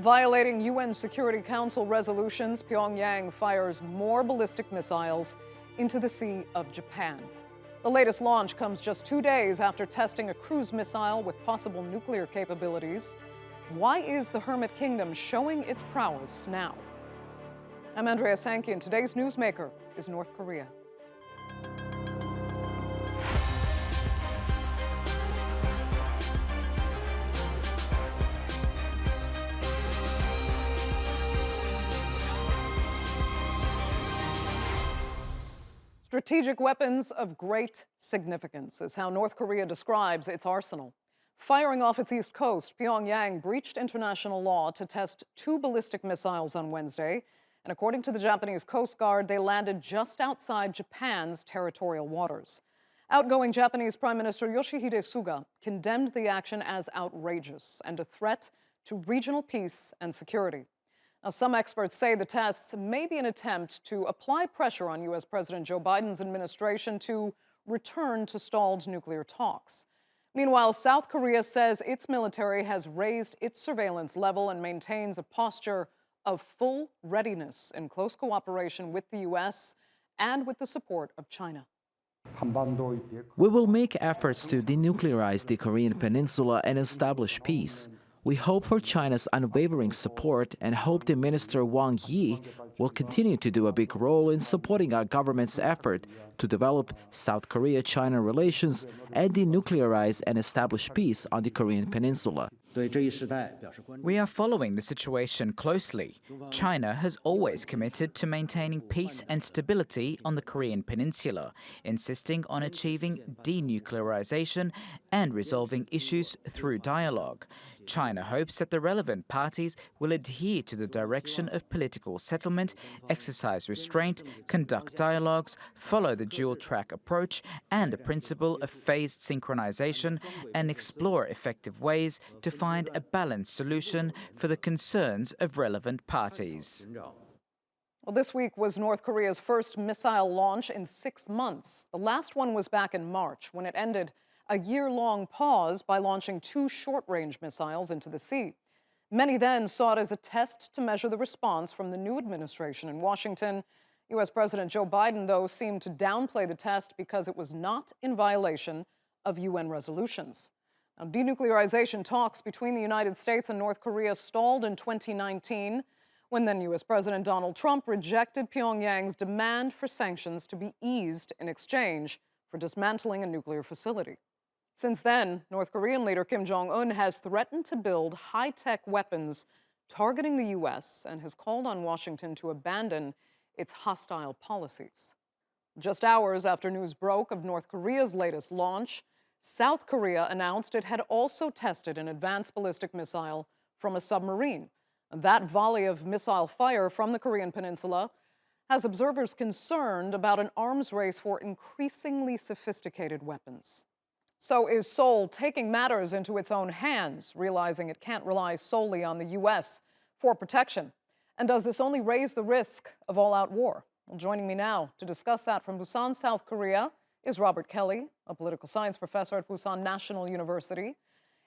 Violating UN Security Council resolutions, Pyongyang fires more ballistic missiles into the Sea of Japan. The latest launch comes just 2 days after testing a cruise missile with possible nuclear capabilities. Why is the Hermit Kingdom showing its prowess now? I'm Andrea Sankey, and today's newsmaker is North Korea. Strategic weapons of great significance is how North Korea describes its arsenal. Firing off its east coast, Pyongyang breached international law to test 2 ballistic missiles on Wednesday. And according to the Japanese Coast Guard, they landed just outside Japan's territorial waters. Outgoing Japanese Prime Minister Yoshihide Suga condemned the action as outrageous and a threat to regional peace and security. Now, some experts say the tests may be an attempt to apply pressure on U.S. President Joe Biden's administration to return to stalled nuclear talks. Meanwhile, South Korea says its military has raised its surveillance level and maintains a posture of full readiness in close cooperation with the U.S. and with the support of China. We will make efforts to denuclearize the Korean peninsula and establish peace. We hope for China's unwavering support and hope the Minister Wang Yi will continue to do a big role in supporting our government's effort to develop South Korea-China relations and denuclearize and establish peace on the Korean peninsula. We are following the situation closely. China has always committed to maintaining peace and stability on the Korean peninsula, insisting on achieving denuclearization and resolving issues through dialogue. China hopes that the relevant parties will adhere to the direction of political settlement, exercise restraint, conduct dialogues, follow the dual-track approach and the principle of phased synchronization, and explore effective ways to find a balanced solution for the concerns of relevant parties. Well, this week was North Korea's first missile launch in 6 months. The last one was back in March, when it ended a year-long pause by launching 2 short-range missiles into the sea. Many then saw it as a test to measure the response from the new administration in Washington. U.S. President Joe Biden, though, seemed to downplay the test because it was not in violation of UN resolutions. Now, denuclearization talks between the United States and North Korea stalled in 2019 when then U.S. President Donald Trump rejected Pyongyang's demand for sanctions to be eased in exchange for dismantling a nuclear facility. Since then, North Korean leader Kim Jong-un has threatened to build high-tech weapons targeting the U.S. and has called on Washington to abandon its hostile policies. Just hours after news broke of North Korea's latest launch, South Korea announced it had also tested an advanced ballistic missile from a submarine. That volley of missile fire from the Korean peninsula has observers concerned about an arms race for increasingly sophisticated weapons. So is Seoul taking matters into its own hands, realizing it can't rely solely on the U.S. for protection? And does this only raise the risk of all-out war? Well, joining me now to discuss that from Pusan, South Korea, is Robert Kelly, a political science professor at Pusan National University.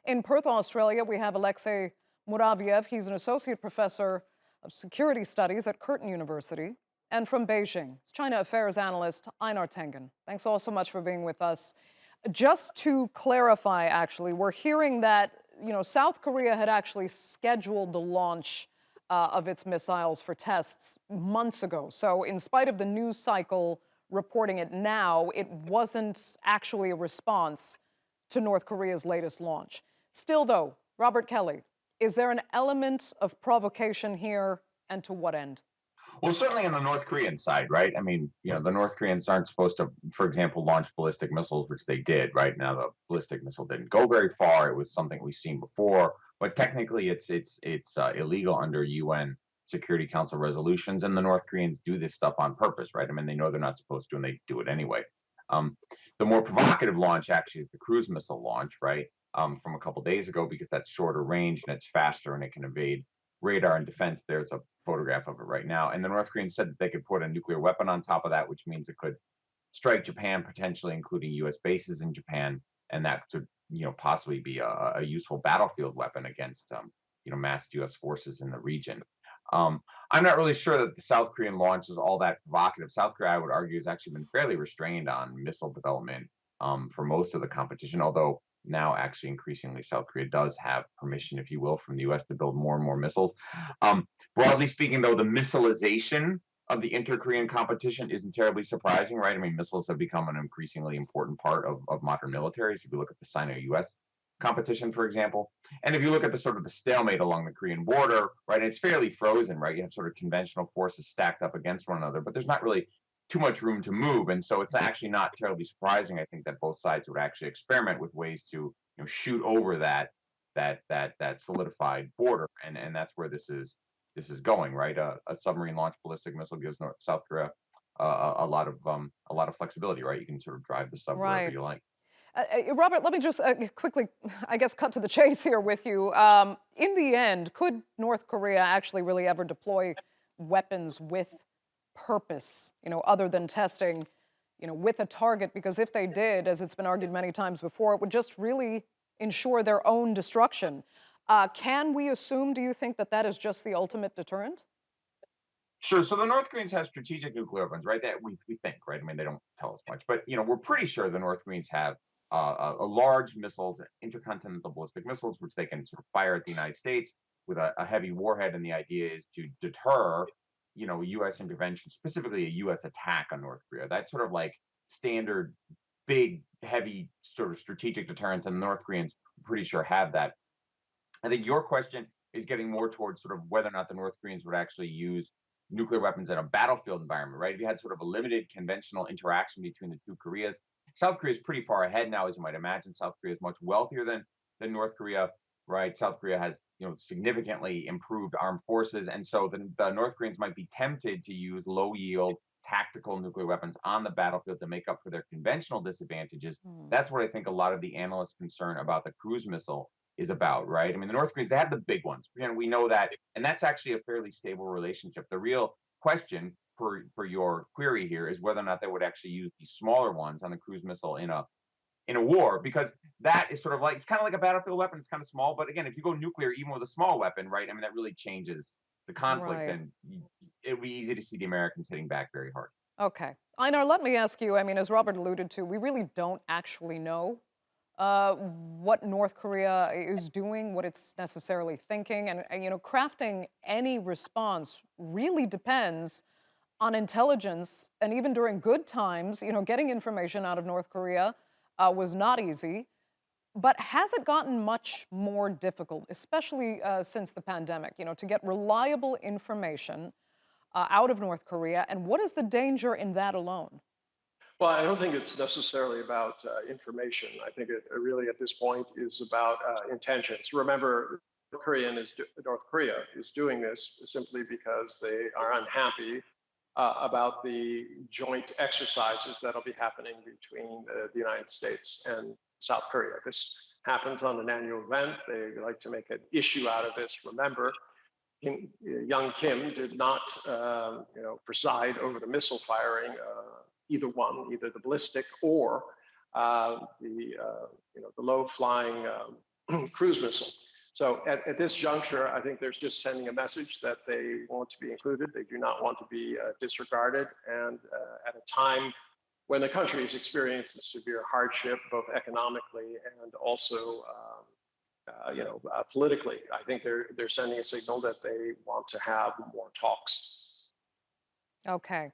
In Perth, Australia, we have Alexey Muraviev. He's an associate professor of security studies at Curtin University. And from Beijing, China affairs analyst Einar Tangen. Thanks all so much for being with us. Just to clarify, actually, we're hearing that, South Korea had actually scheduled the launch of its missiles for tests months ago. So in spite of the news cycle reporting it now, it wasn't actually a response to North Korea's latest launch. Still, though, Robert Kelly, is there an element of provocation here, and to what end? Well, certainly on the North Korean side, right? I mean, the North Koreans aren't supposed to, for example, launch ballistic missiles, which they did, right? Now, the ballistic missile didn't go very far. It was something we've seen before, but technically it's illegal under UN Security Council resolutions, and the North Koreans do this stuff on purpose, right? I mean, they know they're not supposed to, and they do it anyway. The more provocative launch actually is the cruise missile launch, right? From a couple days ago, because that's shorter range and it's faster and it can evade radar and defense. There's a photograph of it right now. And the North Koreans said that they could put a nuclear weapon on top of that, which means it could strike Japan, potentially including U.S. bases in Japan, and that could, possibly be a useful battlefield weapon against massed U.S. forces in the region. Um, I'm not really sure that the South Korean launch is all that provocative. South Korea, I would argue, has actually been fairly restrained on missile development for most of the competition, although now actually increasingly South Korea does have permission, if you will, from the US to build more and more missiles. Broadly speaking, though, the missilization of the inter-Korean competition isn't terribly surprising, right? I mean, missiles have become an increasingly important part of modern militaries. If you look at the Sino-US competition, for example, and if you look at the sort of the stalemate along the Korean border, right, it's fairly frozen, right? You have sort of conventional forces stacked up against one another, but there's not really too much room to move, and so it's actually not terribly surprising, I think, that both sides would actually experiment with ways to shoot over that solidified border, and that's where this is going, right? A submarine launched ballistic missile gives South Korea a lot of flexibility, right? You can sort of drive the sub wherever Right. you like. Robert, let me just quickly, I guess, cut to the chase here with you. In the end, could North Korea actually really ever deploy weapons with purpose, other than testing, with a target? Because if they did, as it's been argued many times before, it would just really ensure their own destruction. Can we assume, do you think, that that is just the ultimate deterrent? Sure. So the North Koreans have strategic nuclear weapons, right? That we think, right? I mean, they don't tell us much, but we're pretty sure the North Koreans have a large missiles, intercontinental ballistic missiles, which they can sort of fire at the United States with a heavy warhead, and the idea is to deter, U.S. intervention, specifically a U.S. attack on North Korea. That's sort of like standard, big, heavy sort of strategic deterrence, and the North Koreans, I'm pretty sure, have that. I think your question is getting more towards sort of whether or not the North Koreans would actually use nuclear weapons in a battlefield environment, right? If you had sort of a limited conventional interaction between the two Koreas, South Korea is pretty far ahead now, as you might imagine. South Korea is much wealthier than North Korea, right? South Korea has significantly improved armed forces, and so the North Koreans might be tempted to use low yield tactical nuclear weapons on the battlefield to make up for their conventional disadvantages. Hmm. That's what I think a lot of the analysts' concern about the cruise missile is about, right? I mean, the North Koreans, they have the big ones. We know that, and that's actually a fairly stable relationship. The real question for your query here is whether or not they would actually use these smaller ones on the cruise missile in a war, because that is sort of like, it's kind of like a battlefield weapon. It's kind of small, but again, if you go nuclear, even with a small weapon, right? I mean, that really changes the conflict, Right. and it would be easy to see the Americans hitting back very hard. Okay. Einar, let me ask you, I mean, as Robert alluded to, we really don't actually know what North Korea is doing, what it's necessarily thinking. And crafting any response really depends on intelligence. And even during good times, getting information out of North Korea was not easy. But has it gotten much more difficult, especially since the pandemic, to get reliable information out of North Korea? And what is the danger in that alone? Well, I don't think it's necessarily about information. I think it really at this point is about intentions. Remember, North Korea is doing this simply because they are unhappy about the joint exercises that'll be happening between the United States and South Korea. This happens on an annual event. They like to make an issue out of this. Remember, young Kim did not, preside over the missile firing, either one, either the ballistic or the low-flying cruise missile. So at this juncture, I think there's just sending a message that they want to be included. They do not want to be disregarded. And at a time when the country is experiencing severe hardship, both economically and also politically, I think they're sending a signal that they want to have more talks. Okay.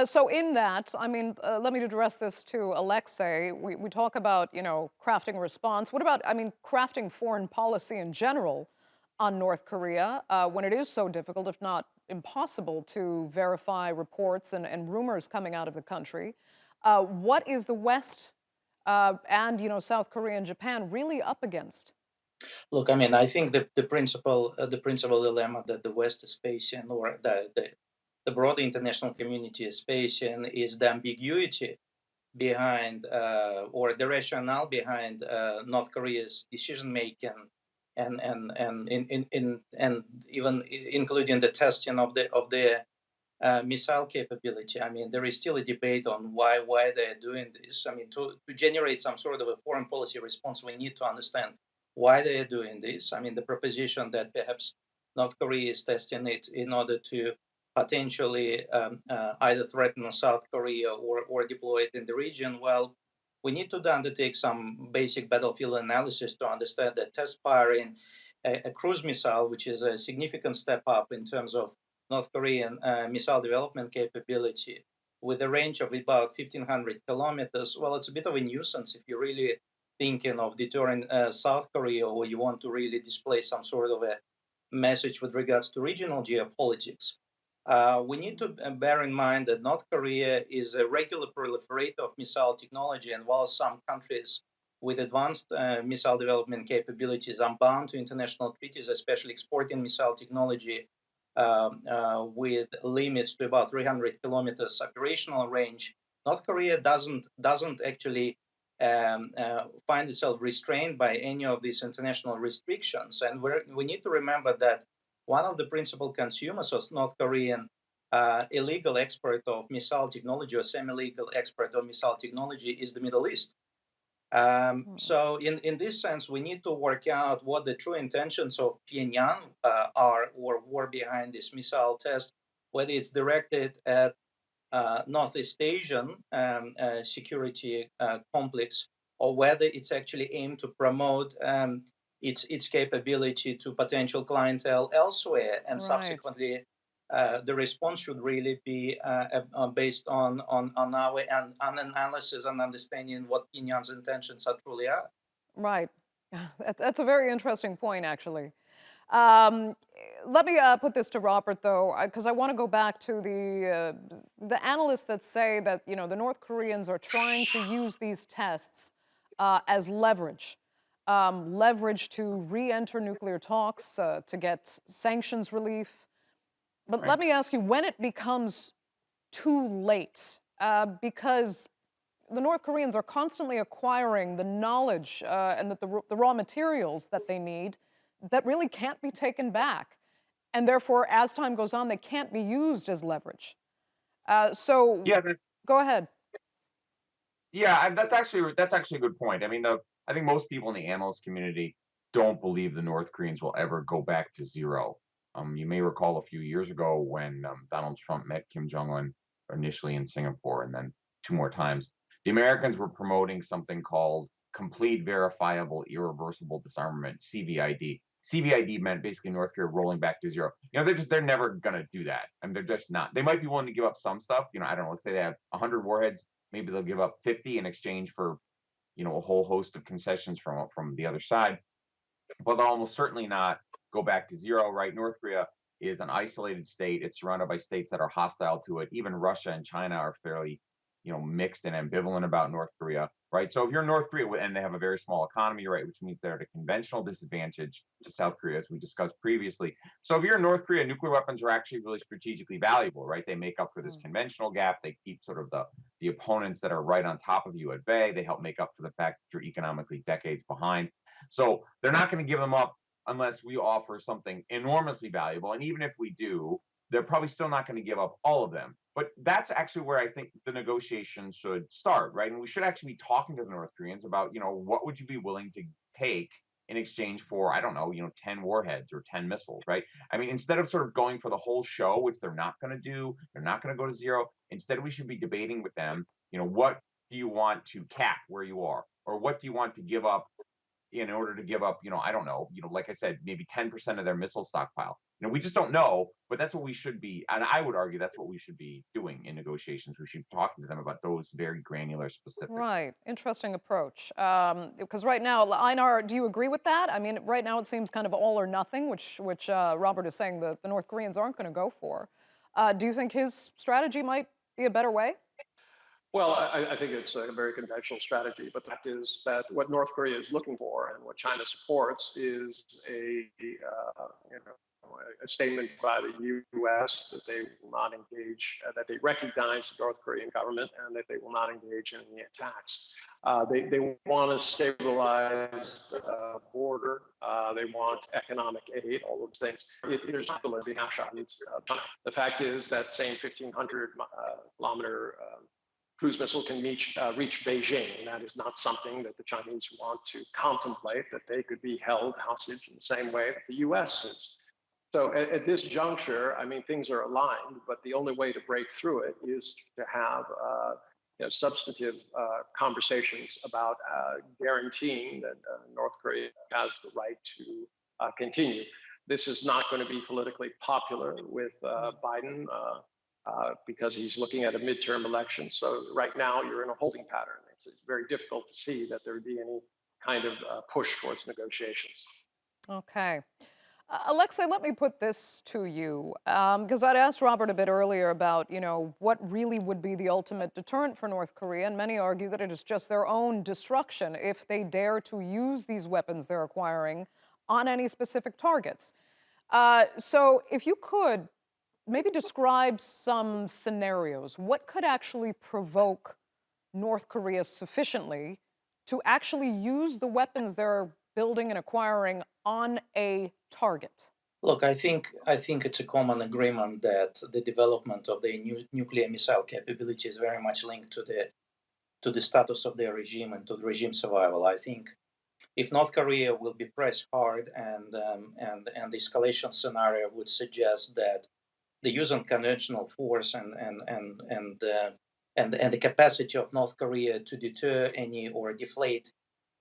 So in that, I mean, let me address this to Alexey. We talk about, crafting a response. What about, I mean, crafting foreign policy in general on North Korea when it is so difficult, if not impossible, to verify reports and rumors coming out of the country? What is the West and, South Korea and Japan really up against? Look, I mean, I think the principal dilemma that the West is facing, or the broader international community is facing, is the ambiguity behind, or the rationale behind North Korea's decision making, and even including the testing of the missile capability. I mean, there is still a debate on why they're doing this. I mean, to generate some sort of a foreign policy response, we need to understand why they are doing this. I mean, the proposition that perhaps North Korea is testing it in order to potentially either threaten South Korea or deploy it in the region. Well, we need to undertake some basic battlefield analysis to understand that test firing a cruise missile, which is a significant step up in terms of North Korean missile development capability, with a range of about 1,500 kilometers. Well, it's a bit of a nuisance if you're really thinking of deterring South Korea, or you want to really display some sort of a message with regards to regional geopolitics. We need to bear in mind that North Korea is a regular proliferator of missile technology, and while some countries with advanced missile development capabilities are bound to international treaties, especially exporting missile technology with limits to about 300 kilometers operational range, North Korea doesn't actually find itself restrained by any of these international restrictions. And we need to remember that one of the principal consumers of North Korean illegal export of missile technology or semi-legal export of missile technology is the Middle East. So in this sense, we need to work out what the true intentions of Pyongyang are, or were behind this missile test, whether it's directed at Northeast Asian security complex, or whether it's aimed aimed to promote its capability to potential clientele elsewhere, and subsequently the response should really be based on our analysis and understanding what Pyongyang's intentions are truly are. Right. That's a very interesting point, actually. Um, Let me put this to Robert, though, because I want to go back to the analysts that say that the North Koreans are trying to use these tests as leverage, leverage to re-enter nuclear talks, to get sanctions relief. But let me ask you, when it becomes too late, because the North Koreans are constantly acquiring the knowledge and the raw materials that they need that really can't be taken back. And therefore, as time goes on, they can't be used as leverage. So Yeah, go ahead. that's actually a good point. I mean, I think most people in the analyst community don't believe the North Koreans will ever go back to zero. You may recall a few years ago when Donald Trump met Kim Jong Un initially in Singapore, and then two more times. The Americans were promoting something called complete verifiable irreversible disarmament (CVID). CVID meant basically North Korea rolling back to zero. They're never gonna do that. I mean, they're just not. They might be willing to give up some stuff. I don't know. Let's say they have 100 warheads. Maybe they'll give up 50 in exchange for a whole host of concessions from the other side, but they'll almost certainly not go back to zero. Right? North Korea is an isolated state. It's surrounded by states that are hostile to it. Even Russia and China are fairly mixed and ambivalent about North Korea, right? So if you're North Korea, and they have a very small economy, right, which means they're at a conventional disadvantage to South Korea, as we discussed previously. So if you're in North Korea, nuclear weapons are actually really strategically valuable, right? They make up for this conventional gap. They keep sort of the opponents that are right on top of you at bay. They help make up for the fact that you're economically decades behind. So they're not going to give them up unless we offer something enormously valuable. And even if we do, they're probably still not going to give up all of them. But that's actually where I think the negotiations should start, right? And we should actually be talking to the North Koreans about, what would you be willing to take in exchange for, I don't know, 10 warheads or 10 missiles, right? I mean, instead of sort of going for the whole show, which they're not going to do, they're not going to go to zero. Instead, we should be debating with them, what do you want to cap where you are? Or what do you want to give up in order to give up, I don't know, like I said, maybe 10% of their missile stockpile. We just don't know, but that's what we should be, and I would argue that's what we should be doing in negotiations. We should be talking to them about those very granular specifics. Right. Interesting approach. Because right now, Einar, do you agree with that? I mean, right now it seems kind of all or nothing, which Robert is saying the North Koreans aren't going to go for. Do you think his strategy might be a better way? Well, I think it's a very conventional strategy, but the fact is that what North Korea is looking for and what China supports is a statement by the U.S. that they will not engage, that they recognize the North Korean government and that they will not engage in the attacks. They want to stabilize the border. They want economic aid, all those things. There's not a snapshot. The fact is that same 1,500 kilometer cruise missile can reach Beijing, and that is not something that the Chinese want to contemplate, that they could be held hostage in the same way that the US is. So at this juncture, I mean, things are aligned, but the only way to break through it is to have substantive conversations about guaranteeing that North Korea has the right to continue. This is not going to be politically popular with Biden because he's looking at a midterm election. So right now you're in a holding pattern. It's very difficult to see that there would be any kind of push towards negotiations. Okay. Alexey, let me put this to you, because I'd asked Robert a bit earlier about, what really would be the ultimate deterrent for North Korea, and many argue that it is just their own destruction if they dare to use these weapons they're acquiring on any specific targets. So if you could maybe describe some scenarios, what could actually provoke North Korea sufficiently to actually use the weapons they're building and acquiring on a target? Look, I think it's a common agreement that the development of the nuclear missile capability is very much linked to the status of their regime and to the regime survival. I think if North Korea will be pressed hard and the escalation scenario would suggest that the use of conventional force and the capacity of North Korea to deter any or deflate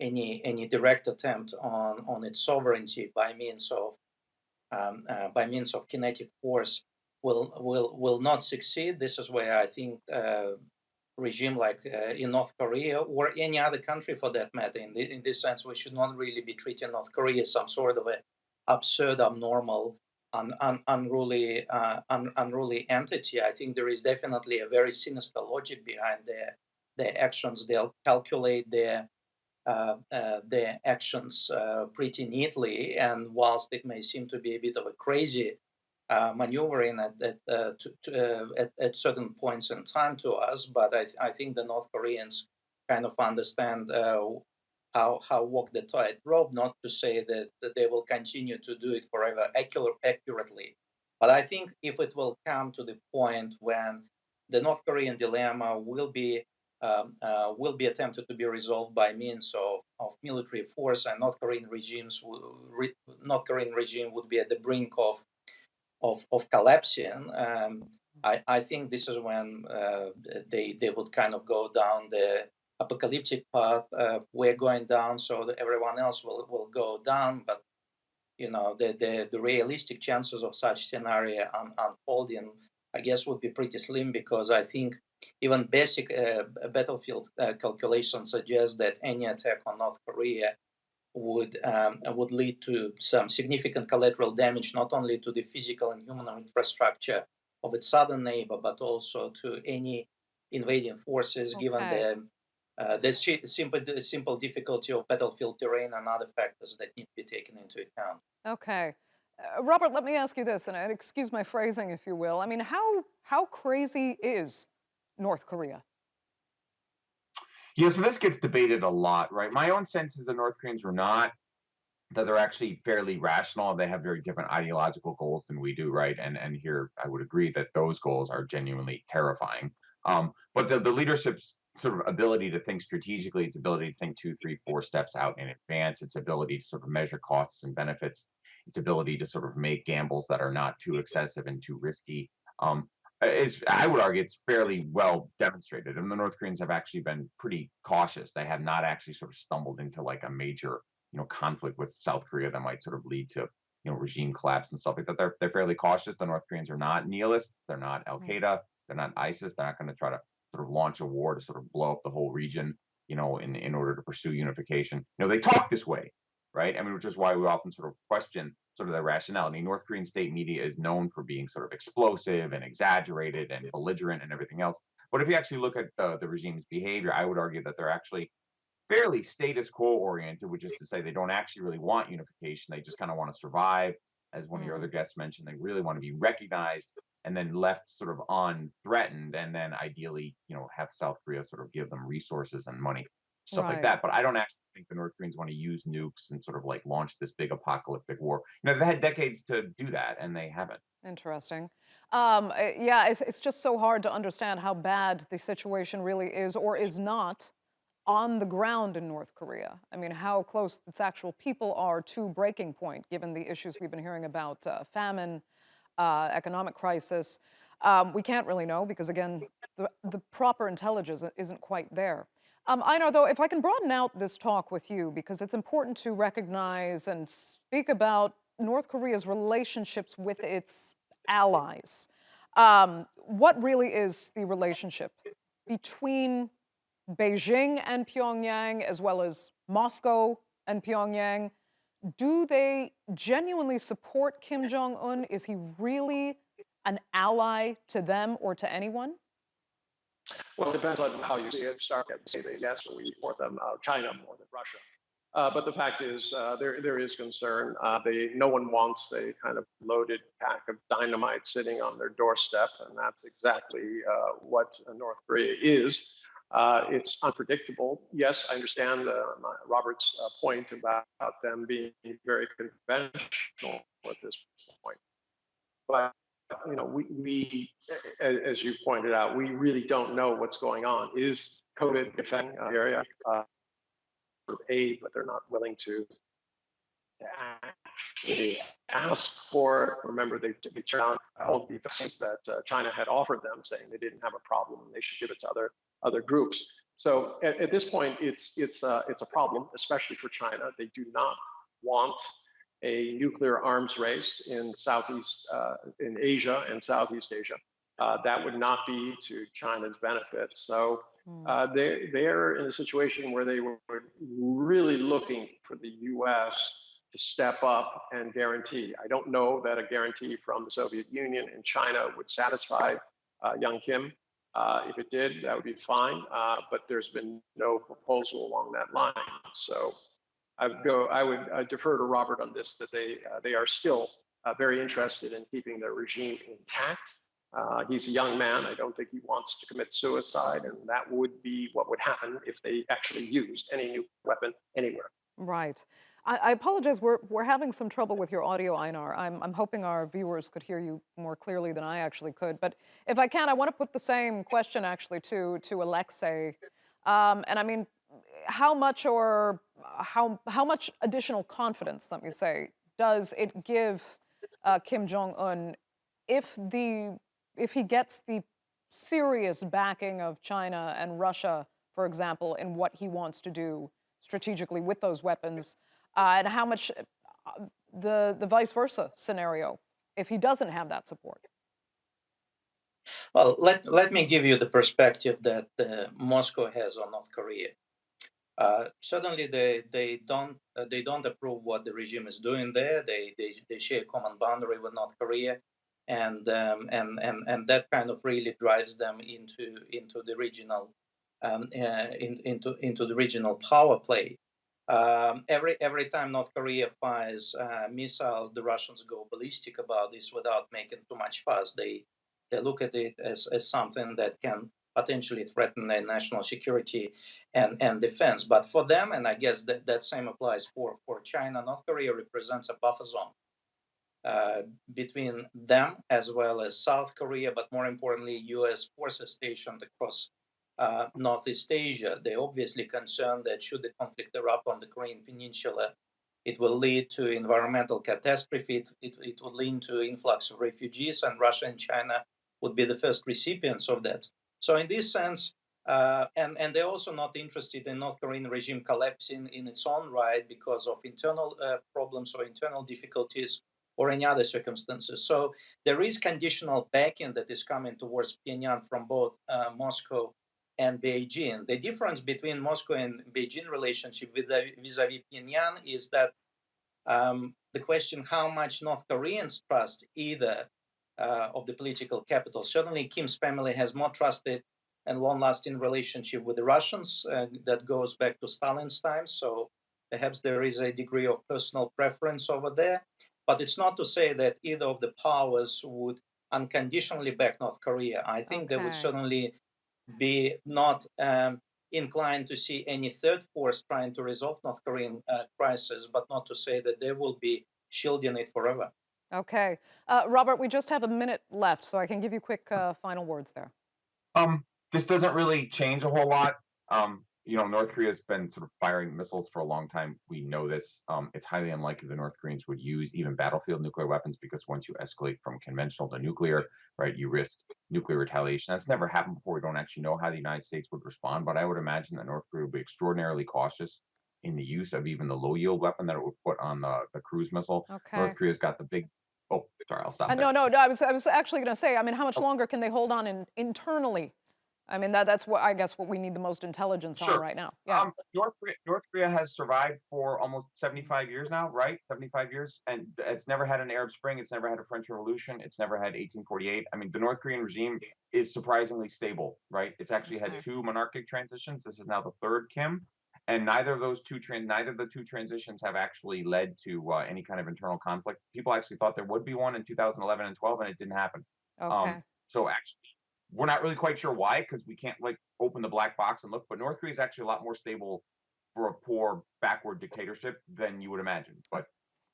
any direct attempt on its sovereignty by means of kinetic force will not succeed. This is where I think regime like in North Korea or any other country for that matter, in this sense, we should not really be treating North Korea as some sort of a absurd, abnormal, unruly entity. I think there is definitely a very sinister logic behind their actions. They'll calculate their actions pretty neatly, and whilst it may seem to be a bit of a crazy maneuvering at certain points in time to us, but I think the North Koreans kind of understand how walk the tightrope. Not to say that they will continue to do it forever accurately, but I think if it will come to the point when the North Korean dilemma will be attempted to be resolved by means of military force, and North Korean regime would be at the brink of collapsing. I think this is when they would kind of go down the apocalyptic path. We're going down, so that everyone else will go down. But the realistic chances of such scenario unfolding, I guess, would be pretty slim, because I think even basic battlefield calculations suggest that any attack on North Korea would lead to some significant collateral damage, not only to the physical and human infrastructure of its southern neighbor, but also to any invading forces, given the simple difficulty of battlefield terrain and other factors that need to be taken into account. Okay. Robert, let me ask you this, and excuse my phrasing, if you will. I mean, how crazy is North Korea? Yeah, so this gets debated a lot, right? My own sense is the North Koreans were not, that they're actually fairly rational. They have very different ideological goals than we do, right? And here I would agree that those goals are genuinely terrifying. But the leadership's sort of ability to think strategically, its ability to think 2, 3, 4 steps out in advance, its ability to sort of measure costs and benefits, its ability to sort of make gambles that are not too excessive and too risky. I would argue it's fairly well demonstrated. And the North Koreans have actually been pretty cautious. They have not actually sort of stumbled into like a major conflict with South Korea that might sort of lead to regime collapse and stuff like that. They're fairly cautious. The North Koreans are not nihilists. They're not Al Qaeda. They're not ISIS. They're not going to try to sort of launch a war to sort of blow up the whole region, in order to pursue unification. They talk this way, right? I mean, which is why we often sort of question sort of their rationality. North Korean state media is known for being sort of explosive and exaggerated and belligerent and everything else. But if you actually look at the regime's behavior, I would argue that they're actually fairly status quo oriented, which is to say they don't actually really want unification. They just kind of want to survive. As one of your other guests mentioned, they really want to be recognized and then left sort of unthreatened, and then ideally, have South Korea sort of give them resources and money. stuff like Right. that. But I don't actually think the North Koreans want to use nukes and sort of like launch this big apocalyptic war. You know, they've had decades to do that, and they haven't. Interesting. Yeah, it's just so hard to understand how bad the situation really is or is not on the ground in North Korea. I mean, how close its actual people are to breaking point, given the issues we've been hearing about famine, economic crisis. We can't really know because, again, the proper intelligence isn't quite there. Einar, though, if I can broaden out this talk with you, because it's important to recognize and speak about North Korea's relationships with its allies. What really is the relationship between Beijing and Pyongyang, as well as Moscow and Pyongyang? Do they genuinely support Kim Jong-un? Is he really an ally to them or to anyone? Well, it depends on how you see it. Start at say that yes, we support them, China more than Russia. But the fact is, there is concern. No one wants a kind of loaded pack of dynamite sitting on their doorstep, and that's exactly what North Korea is. It's unpredictable. Yes, I understand Robert's point about them being very conventional at this point. But you know, as you pointed out, we really don't know what's going on. Is COVID affecting the area? Aid, but they're not willing to actually ask for it. Remember, they turned down all the vaccines that China had offered them, saying they didn't have a problem and they should give it to other groups. So at this point, it's a problem, especially for China. They do not want a nuclear arms race in in Asia and Southeast Asia. That would not be to China's benefit. So they're in a situation where they were really looking for the U.S. to step up and guarantee. I don't know that a guarantee from the Soviet Union and China would satisfy young Kim. If it did, that would be fine. But there's been no proposal along that line. So I would defer to Robert on this, that they are still very interested in keeping their regime intact. He's a young man. I don't think he wants to commit suicide, and that would be what would happen if they actually used any nuclear weapon anywhere. Right. I apologize. We're having some trouble with your audio, Einar. I'm hoping our viewers could hear you more clearly than I actually could. But if I can, I want to put the same question actually to Alexey. And I mean, how much additional confidence, let me say, does it give Kim Jong-un if he gets the serious backing of China and Russia, for example, in what he wants to do strategically with those weapons, and how much the vice versa scenario if he doesn't have that support? Well, let me give you the perspective that Moscow has on North Korea. Certainly, they don't approve what the regime is doing there. They share a common boundary with North Korea, and that kind of really drives them into the regional into the regional power play. Every time North Korea fires missiles, the Russians go ballistic about this without making too much fuss. They look at it as something that can potentially threaten their national security and defense. But for them, and I guess that same applies for China, North Korea represents a buffer zone between them as well as South Korea, but more importantly, U.S. forces stationed across Northeast Asia. They're obviously concerned that should the conflict erupt on the Korean Peninsula, it will lead to environmental catastrophe. It will lead to influx of refugees, and Russia and China would be the first recipients of that. So in this sense, and they're also not interested in North Korean regime collapsing in its own right because of internal problems or internal difficulties or any other circumstances. So there is conditional backing that is coming towards Pyongyang from both Moscow and Beijing. The difference between Moscow and Beijing relationship vis-a-vis Pyongyang is that the question how much North Koreans trust either of the political capital. Certainly, Kim's family has more trusted and long-lasting relationship with the Russians that goes back to Stalin's time. So perhaps there is a degree of personal preference over there. But it's not to say that either of the powers would unconditionally back North Korea. I think there would certainly be not inclined to see any third force trying to resolve North Korean crisis, but not to say that they will be shielding it forever. Okay. Robert, we just have a minute left, so I can give you quick final words there. This doesn't really change a whole lot. North Korea's been sort of firing missiles for a long time. We know this. It's highly unlikely the North Koreans would use even battlefield nuclear weapons because once you escalate from conventional to nuclear, right, you risk nuclear retaliation. That's never happened before. We don't actually know how the United States would respond, but I would imagine that North Korea would be extraordinarily cautious in the use of even the low yield weapon that it would put on the cruise missile. Okay. North Korea's got the big. Oh, sorry, I'll stop there. No, I was actually going to say, I mean, how much longer can they hold on internally? I mean, that's what I guess what we need the most intelligence on right now. Yeah. North Korea has survived for almost 75 years now, right? 75 years, and it's never had an Arab Spring. It's never had a French Revolution. It's never had 1848. I mean, the North Korean regime is surprisingly stable, right? It's actually had two monarchic transitions. This is now the third Kim, and neither of the two transitions have actually led to any kind of internal conflict. People actually thought there would be one in 2011 and 12, and it didn't happen. Okay. So actually, we're not really quite sure why, because we can't open the black box and look. But North Korea is actually a lot more stable for a poor, backward dictatorship than you would imagine. But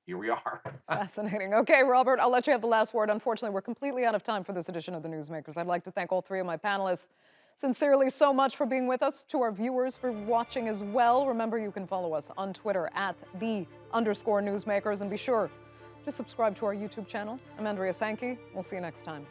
here we are. Fascinating. Okay, Robert, I'll let you have the last word. Unfortunately, we're completely out of time for this edition of the Newsmakers. I'd like to thank all three of my panelists sincerely so much for being with us. To our viewers for watching as well. Remember, you can follow us on Twitter at @the_Newsmakers, and be sure to subscribe to our YouTube channel. I'm Andrea Sankey. We'll see you next time.